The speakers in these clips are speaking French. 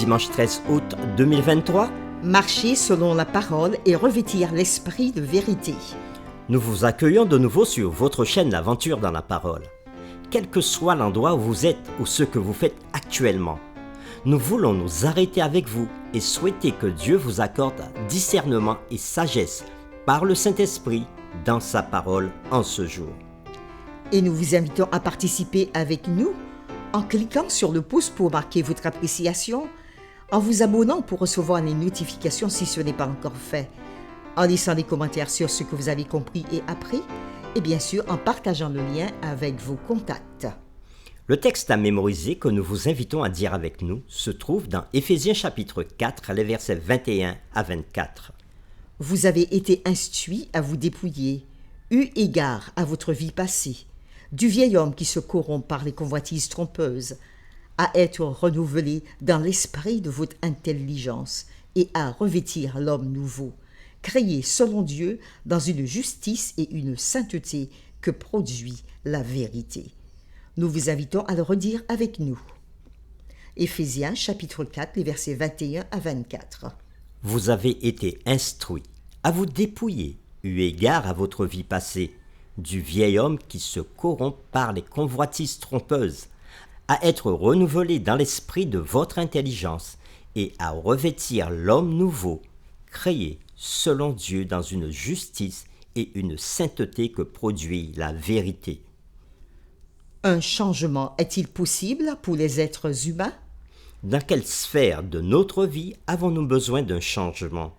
dimanche 13 août 2023. Marcher selon la parole et revêtir l'esprit de vérité. Nous vous accueillons de nouveau sur votre chaîne L'Aventure dans la Parole. Quel que soit l'endroit où vous êtes ou ce que vous faites actuellement, nous voulons nous arrêter avec vous et souhaiter que Dieu vous accorde discernement et sagesse par le Saint-Esprit dans sa parole en ce jour. Et nous vous invitons à participer avec nous en cliquant sur le pouce pour marquer votre appréciation, en vous abonnant pour recevoir les notifications si ce n'est pas encore fait, en laissant des commentaires sur ce que vous avez compris et appris, et bien sûr en partageant le lien avec vos contacts. Le texte à mémoriser que nous vous invitons à dire avec nous se trouve dans Éphésiens chapitre 4, les versets 21 à 24. Vous avez été instruits à vous dépouiller, eu égard à votre vie passée, du vieil homme qui se corrompt par les convoitises trompeuses, à être renouvelé dans l'esprit de votre intelligence et à revêtir l'homme nouveau, créé selon Dieu dans une justice et une sainteté que produit la vérité. Nous vous invitons à le redire avec nous. Éphésiens chapitre 4, les versets 21 à 24. Vous avez été instruits à vous dépouiller, eu égard à votre vie passée, du vieil homme qui se corrompt par les convoitises trompeuses, à être renouvelé dans l'esprit de votre intelligence et à revêtir l'homme nouveau, créé selon Dieu dans une justice et une sainteté que produit la vérité. Un changement est-il possible pour les êtres humains? Dans quelle sphère de notre vie avons-nous besoin d'un changement?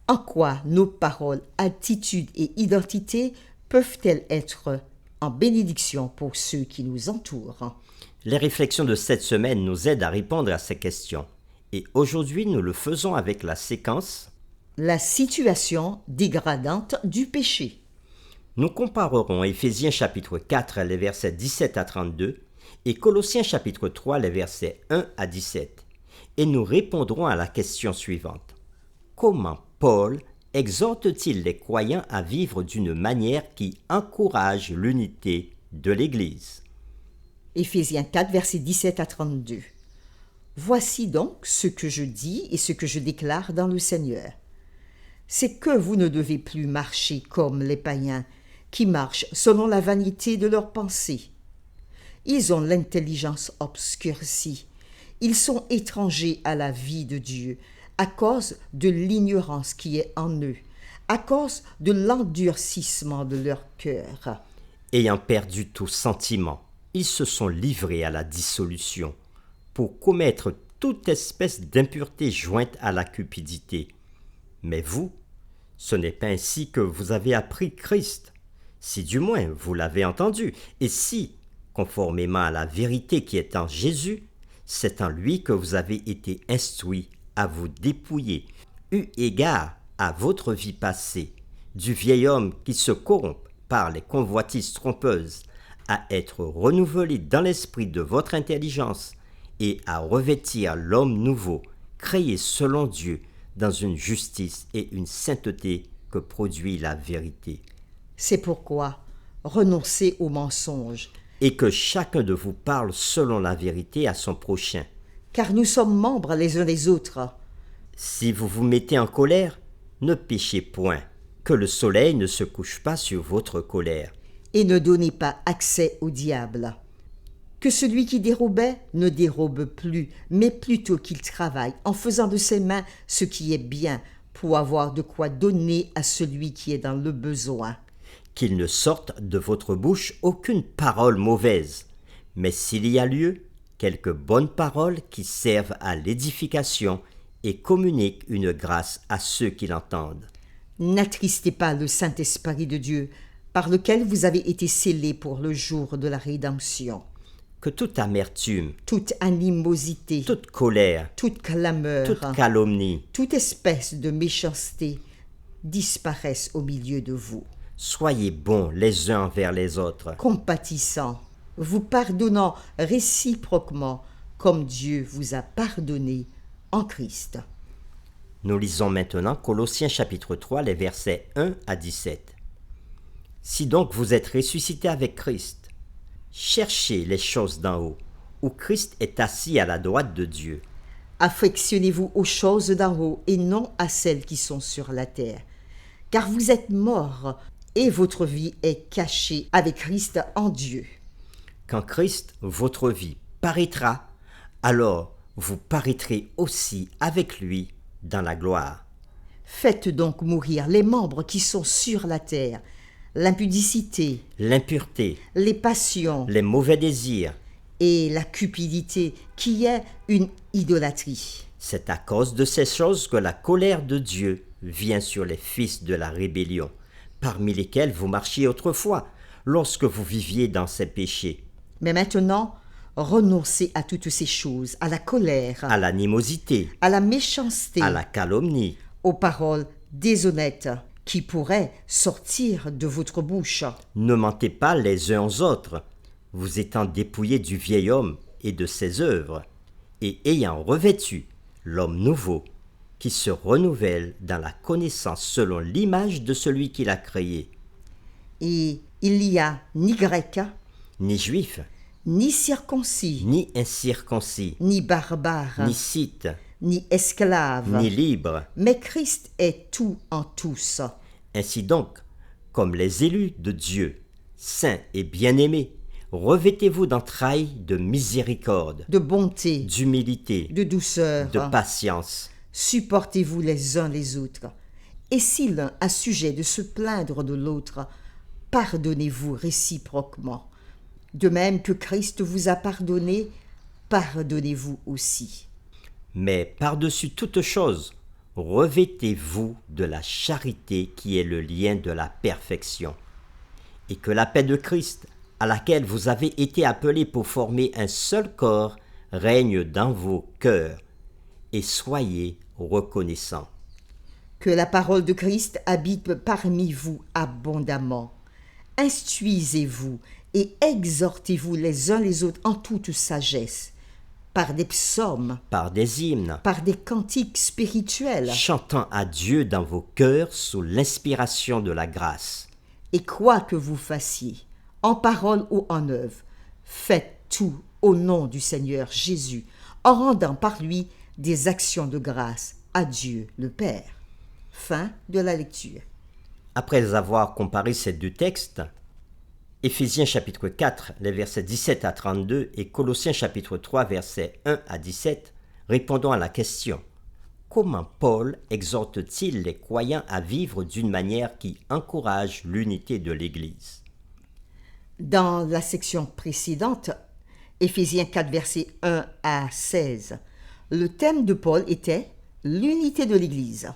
En quoi nos paroles, attitudes et identités peuvent-elles être en bénédiction pour ceux qui nous entourent? Les réflexions de cette semaine nous aident à répondre à ces questions. Et aujourd'hui, nous le faisons avec la séquence « La situation dégradante du péché ». Nous comparerons Éphésiens chapitre 4, les versets 17 à 32 et Colossiens chapitre 3, les versets 1 à 17. Et nous répondrons à la question suivante. Comment Paul exhorte-t-il les croyants à vivre d'une manière qui encourage l'unité de l'Église? Éphésiens 4, versets 17 à 32. Voici donc ce que je dis et ce que je déclare dans le Seigneur. C'est que vous ne devez plus marcher comme les païens, qui marchent selon la vanité de leurs pensées. Ils ont l'intelligence obscurcie. Ils sont étrangers à la vie de Dieu, à cause de l'ignorance qui est en eux, à cause de l'endurcissement de leur cœur. Ayant perdu tout sentiment, ils se sont livrés à la dissolution pour commettre toute espèce d'impureté jointe à la cupidité. Mais vous, ce n'est pas ainsi que vous avez appris Christ, si du moins vous l'avez entendu, et si, conformément à la vérité qui est en Jésus, c'est en lui que vous avez été instruits à vous dépouiller, eu égard à votre vie passée, du vieil homme qui se corrompt par les convoitises trompeuses, à être renouvelé dans l'esprit de votre intelligence et à revêtir l'homme nouveau, créé selon Dieu, dans une justice et une sainteté que produit la vérité. C'est pourquoi renoncez au mensonge. Et que chacun de vous parle selon la vérité à son prochain. Car nous sommes membres les uns des autres. Si vous vous mettez en colère, ne péchez point, que le soleil ne se couche pas sur votre colère. Et ne donnez pas accès au diable. Que celui qui dérobait ne dérobe plus, mais plutôt qu'il travaille en faisant de ses mains ce qui est bien, pour avoir de quoi donner à celui qui est dans le besoin. Qu'il ne sorte de votre bouche aucune parole mauvaise, mais s'il y a lieu, quelques bonnes paroles qui servent à l'édification et communiquent une grâce à ceux qui l'entendent. N'attristez pas le Saint-Esprit de Dieu, par lequel vous avez été scellés pour le jour de la rédemption. Que toute amertume, toute animosité, toute colère, toute clameur, toute calomnie, toute espèce de méchanceté disparaissent au milieu de vous. Soyez bons les uns envers les autres, compatissants, vous pardonnant réciproquement comme Dieu vous a pardonné en Christ. Nous lisons maintenant Colossiens chapitre 3, les versets 1 à 17. Si donc vous êtes ressuscités avec Christ, cherchez les choses d'en haut, où Christ est assis à la droite de Dieu. Affectionnez-vous aux choses d'en haut et non à celles qui sont sur la terre. Car vous êtes morts et votre vie est cachée avec Christ en Dieu. Quand Christ, votre vie, paraîtra, alors vous paraîtrez aussi avec lui dans la gloire. Faites donc mourir les membres qui sont sur la terre, l'impudicité, L'impureté, les passions les mauvais désirs, et la cupidité qui est une idolâtrie. c'est à cause de ces choses que la colère de Dieu vient sur les fils de la rébellion, parmi lesquels vous marchiez autrefois, lorsque vous viviez dans ces péchés, Mais maintenant, renoncez à toutes ces choses, à la colère, à l'animosité, à la méchanceté, à la calomnie, aux paroles déshonnêtes qui pourraient sortir de votre bouche. Ne mentez pas les uns aux autres, vous étant dépouillés du vieil homme et de ses œuvres, et ayant revêtu l'homme nouveau, qui se renouvelle dans la connaissance selon l'image de celui qui l'a créé, Et il n'y a ni grec, ni juif, ni circoncis, ni incirconcis, ni barbare, ni scythe, ni esclave, ni libre. mais Christ est tout en tous. Ainsi donc, comme les élus de Dieu, saints et bien-aimés, revêtez-vous d'entrailles de miséricorde, De bonté, d'humilité, de douceur, de patience, supportez-vous les uns les autres. Et si l'un a sujet de se plaindre de l'autre, pardonnez-vous réciproquement. De même que Christ vous a pardonné, pardonnez-vous aussi. mais par-dessus toute chose, revêtez-vous de la charité qui est le lien de la perfection, et que la paix de Christ, à laquelle vous avez été appelés pour former un seul corps, règne dans vos cœurs, et soyez reconnaissants. Que la parole de Christ habite parmi vous abondamment. Instruisez-vous et exhortez-vous les uns les autres en toute sagesse, par des psaumes, Par des hymnes, par des cantiques spirituels. chantant à Dieu dans vos cœurs sous l'inspiration de la grâce. Et quoi que vous fassiez, en parole ou en œuvre, faites tout au nom du Seigneur Jésus, en rendant par lui des actions de grâce à Dieu le Père. Fin de la lecture. Après avoir comparé ces deux textes, Éphésiens chapitre 4, les versets 17 à 32 et Colossiens chapitre 3, versets 1 à 17, répondons à la question: comment Paul exhorte-t-il les croyants à vivre d'une manière qui encourage l'unité de l'Église? Dans la section précédente, Éphésiens 4, versets 1 à 16, le thème de Paul était l'unité de l'Église.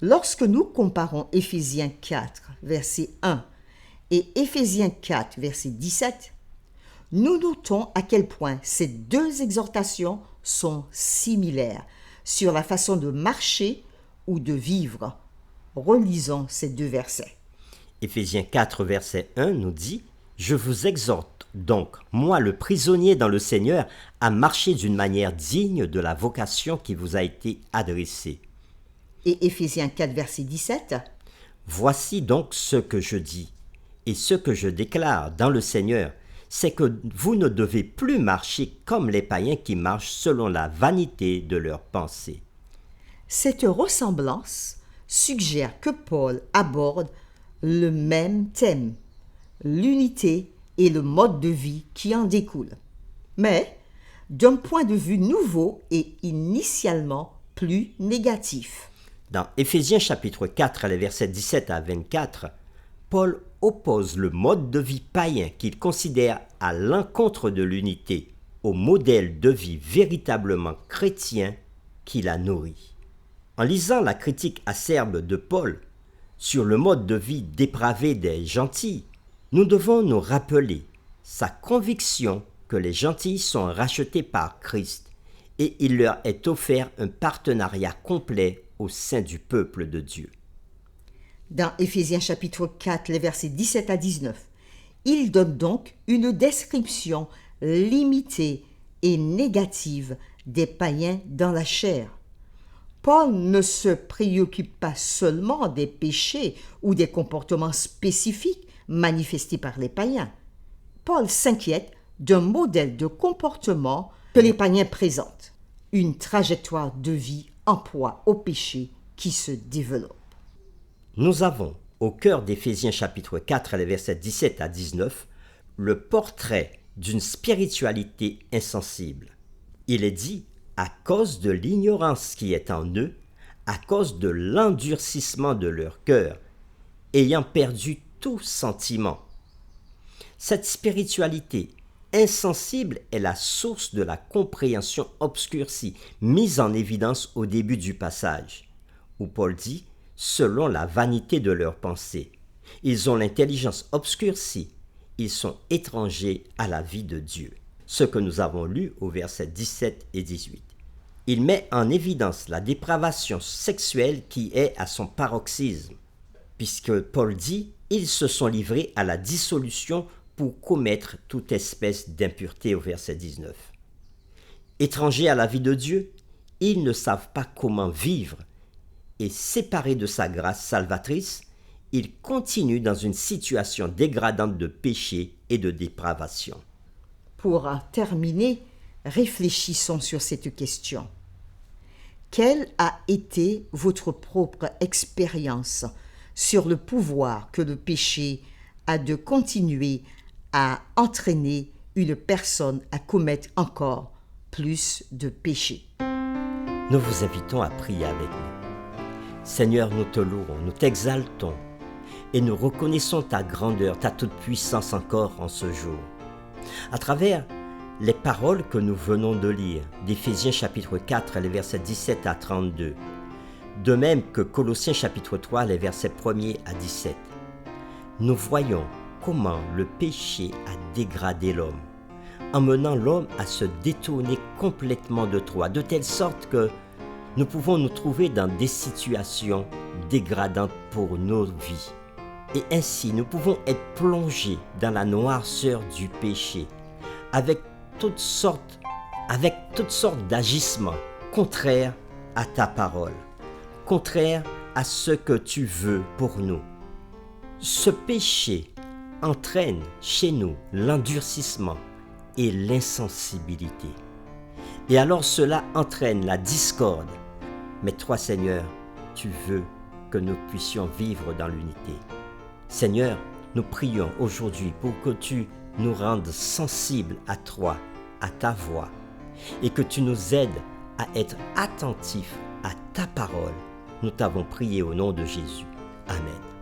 Lorsque nous comparons Éphésiens 4, verset 1 et Éphésiens 4, verset 17, nous notons à quel point ces deux exhortations sont similaires sur la façon de marcher ou de vivre. Relisons ces deux versets. Éphésiens 4, verset 1 nous dit: « Je vous exhorte donc, moi le prisonnier dans le Seigneur, à marcher d'une manière digne de la vocation qui vous a été adressée. » Et Éphésiens 4, verset 17, « Voici donc ce que je dis, et ce que je déclare dans le Seigneur, c'est que vous ne devez plus marcher comme les païens qui marchent selon la vanité de leurs pensées. » Cette ressemblance suggère que Paul aborde le même thème, l'unité et le mode de vie qui en découle, mais d'un point de vue nouveau et initialement plus négatif. Dans Éphésiens chapitre 4, les versets 17 à 24, Paul oppose le mode de vie païen qu'il considère à l'encontre de l'unité au modèle de vie véritablement chrétien qu'il a nourri. En lisant la critique acerbe de Paul sur le mode de vie dépravé des gentils, nous devons nous rappeler sa conviction que les gentils sont rachetés par Christ et il leur est offert un partenariat complet au sein du peuple de Dieu. Dans Éphésiens chapitre 4, les versets 17 à 19, il donne donc une description limitée et négative des païens dans la chair. Paul ne se préoccupe pas seulement des péchés ou des comportements spécifiques manifestés par les païens. Paul s'inquiète d'un modèle de comportement que les païens présentent. une trajectoire de vie en proie au péché qui se développe. Nous avons, au cœur d'Éphésiens chapitre 4, les versets 17 à 19, le portrait d'une spiritualité insensible. Il est dit, à cause de l'ignorance qui est en eux, à cause de l'endurcissement de leur cœur, ayant perdu tout sentiment. Cette spiritualité insensible est la source de la compréhension obscurcie, mise en évidence au début du passage, où Paul dit « selon la vanité de leurs pensées ». Ils ont l'intelligence obscurcie, ils sont étrangers à la vie de Dieu. Ce que nous avons lu au verset 17 et 18. Il met en évidence la dépravation sexuelle qui est à son paroxysme, puisque Paul dit « ils se sont livrés à la dissolution pour commettre toute espèce d'impureté » au verset 19. Étrangers à la vie de Dieu, ils ne savent pas comment vivre et séparés de sa grâce salvatrice, ils continuent dans une situation dégradante de péché et de dépravation. Pour terminer, réfléchissons sur cette question. Quelle a été votre propre expérience sur le pouvoir que le péché a de continuer à entraîner une personne à commettre encore plus de péchés? Nous vous invitons à prier avec nous. Seigneur, nous te louons, nous t'exaltons et nous reconnaissons ta grandeur, ta toute-puissance encore en ce jour. À travers les paroles que nous venons de lire, d'Éphésiens chapitre 4, les versets 17 à 32, de même que Colossiens chapitre 3, les versets 1er à 17, nous voyons comment le péché a dégradé l'homme, emmenant l'homme à se détourner complètement de toi, de telle sorte que nous pouvons nous trouver dans des situations dégradantes pour nos vies. Et ainsi, nous pouvons être plongés dans la noirceur du péché, avec toutes sortes d'agissements contraires à ta parole, contraires à ce que tu veux pour nous. Ce péché entraîne chez nous l'endurcissement et l'insensibilité. Et alors cela entraîne la discorde. Mais toi, Seigneur, tu veux que nous puissions vivre dans l'unité. Seigneur, nous prions aujourd'hui pour que tu nous rendes sensibles à toi, à ta voix, et que tu nous aides à être attentifs à ta parole. Nous t'avons prié au nom de Jésus. Amen.